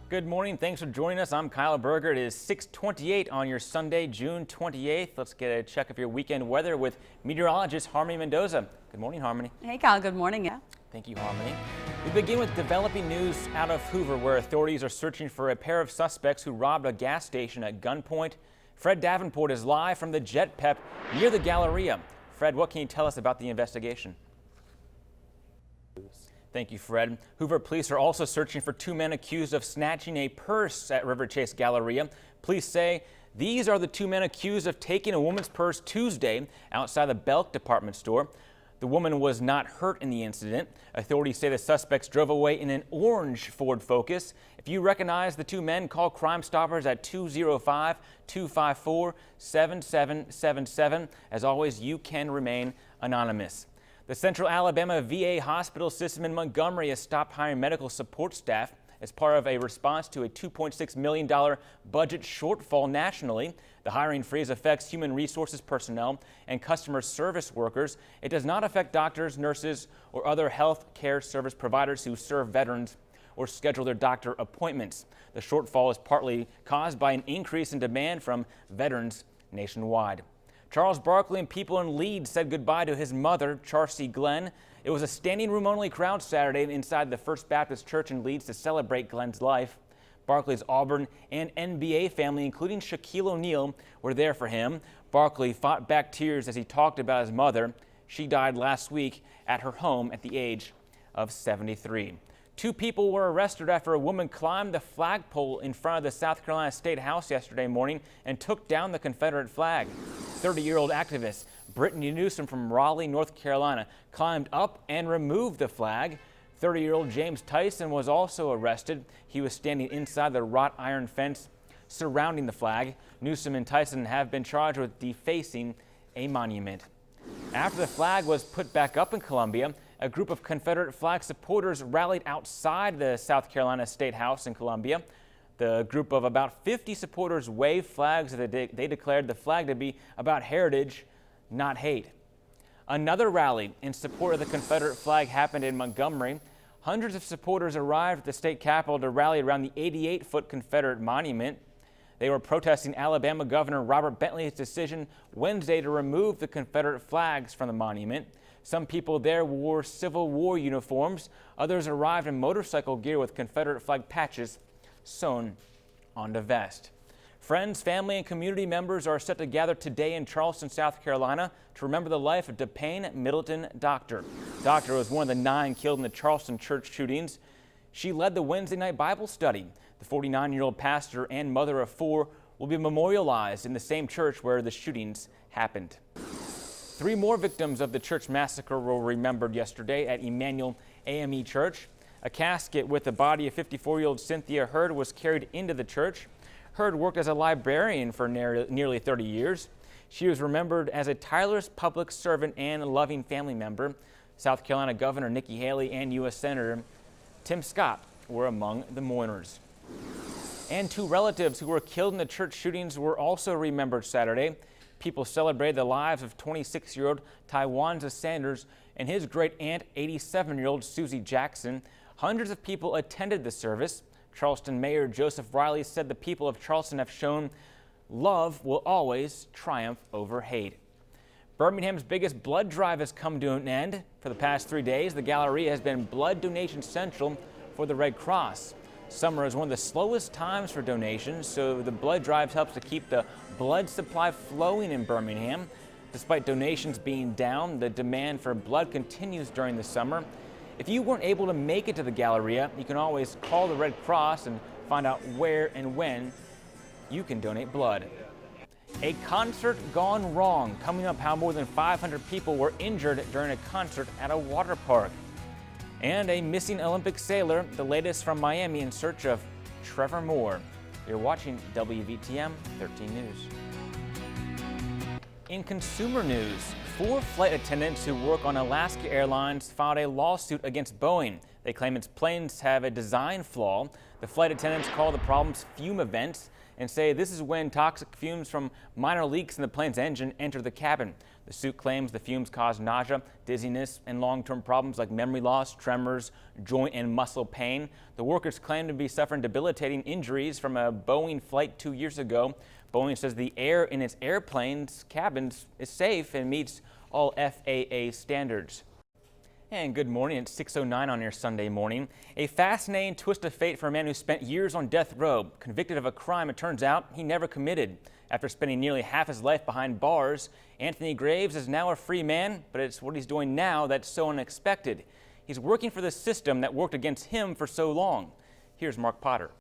Good morning. Thanks for joining us. I'm Kyle Berger. It is 6:28 on your Sunday, June 28th. Let's get a check of your weekend weather with meteorologist Harmony Mendoza. Good morning, Harmony. Hey, Kyle. Good morning. Yeah. Thank you, Harmony. We begin with developing news out of Hoover, where authorities are searching for a pair of suspects who robbed a gas station at gunpoint. Fred Davenport is live from the Jet Pep near the Galleria. Fred, what can you tell us about the investigation? Thank you, Fred. Hoover police are also searching for two men accused of snatching a purse at River Chase Galleria. Police say these are the two men accused of taking a woman's purse Tuesday outside the Belk department store. The woman was not hurt in the incident. Authorities say the suspects drove away in an orange Ford Focus. If you recognize the two men, call Crime Stoppers at 205-254-7777. As always, you can remain anonymous. The Central Alabama VA hospital system in Montgomery has stopped hiring medical support staff as part of a response to a $2.6 million budget shortfall nationally. The hiring freeze affects human resources personnel and customer service workers. It does not affect doctors, nurses, or other health care service providers who serve veterans or schedule their doctor appointments. The shortfall is partly caused by an increase in demand from veterans nationwide. Charles Barkley and people in Leeds said goodbye to his mother, Charcy Glenn. It was a standing room only crowd Saturday inside the First Baptist Church in Leeds to celebrate Glenn's life. Barkley's Auburn and NBA family, including Shaquille O'Neal, were there for him. Barkley fought back tears as he talked about his mother. She died last week at her home at the age of 73. Two people were arrested after a woman climbed the flagpole in front of the South Carolina State House yesterday morning and took down the Confederate flag. 30-year-old activist Brittany Newsom from Raleigh, North Carolina, climbed up and removed the flag. 30-year-old James Tyson was also arrested. He was standing inside the wrought iron fence surrounding the flag. Newsom and Tyson have been charged with defacing a monument. After the flag was put back up in Columbia, a group of Confederate flag supporters rallied outside the South Carolina State House in Columbia. The group of about 50 supporters waved flags that they declared the flag to be about heritage, not hate. Another rally in support of the Confederate flag happened in Montgomery. Hundreds of supporters arrived at the state capitol to rally around the 88-foot Confederate monument. They were protesting Alabama Governor Robert Bentley's decision Wednesday to remove the Confederate flags from the monument. Some people there wore Civil War uniforms. Others arrived in motorcycle gear with Confederate flag patches sewn on the vest. Friends, family, and community members are set to gather today in Charleston, South Carolina to remember the life of DePayne Middleton Doctor. Doctor was one of the 9 killed in the Charleston church shootings. She led the Wednesday night Bible study. The 49-year-old pastor and mother of 4 will be memorialized in the same church where the shootings happened. 3 more victims of the church massacre were remembered yesterday at Emmanuel AME Church. A casket with the body of 54-year-old Cynthia Hurd was carried into the church. Hurd worked as a librarian for nearly 30 years. She was remembered as a tireless public servant and a loving family member. South Carolina Governor Nikki Haley and U.S. Senator Tim Scott were among the mourners. And 2 relatives who were killed in the church shootings were also remembered Saturday. People celebrated the lives of 26-year-old Tywanza Sanders and his great-aunt, 87-year-old Susie Jackson. Hundreds of people attended the service. Charleston Mayor Joseph Riley said the people of Charleston have shown love will always triumph over hate. Birmingham's biggest blood drive has come to an end. For the past 3 days, the Galleria has been blood donation central for the Red Cross. Summer is one of the slowest times for donations, so the blood drive helps to keep the blood supply flowing in Birmingham. Despite donations being down, the demand for blood continues during the summer. If you weren't able to make it to the Galleria, you can always call the Red Cross and find out where and when you can donate blood. A concert gone wrong. Coming up, how more than 500 people were injured during a concert at a water park. And a missing Olympic sailor, the latest from Miami in search of Trevor Moore. You're watching WVTM 13 News. In consumer news, 4 flight attendants who work on Alaska Airlines filed a lawsuit against Boeing. They claim its planes have a design flaw. The flight attendants call the problems fume events. and say this is when toxic fumes from minor leaks in the plane's engine enter the cabin. The suit claims the fumes cause nausea, dizziness, and long-term problems like memory loss, tremors, joint and muscle pain. The workers claim to be suffering debilitating injuries from a Boeing flight 2 years ago. Boeing says the air in its airplanes' cabins is safe and meets all FAA standards. And good morning. It's 6:09 on your Sunday morning. A fascinating twist of fate for a man who spent years on death row. Convicted of a crime it turns out he never committed. After spending nearly half his life behind bars, Anthony Graves is now a free man, but it's what he's doing now that's so unexpected. He's working for the system that worked against him for so long. Here's Mark Potter.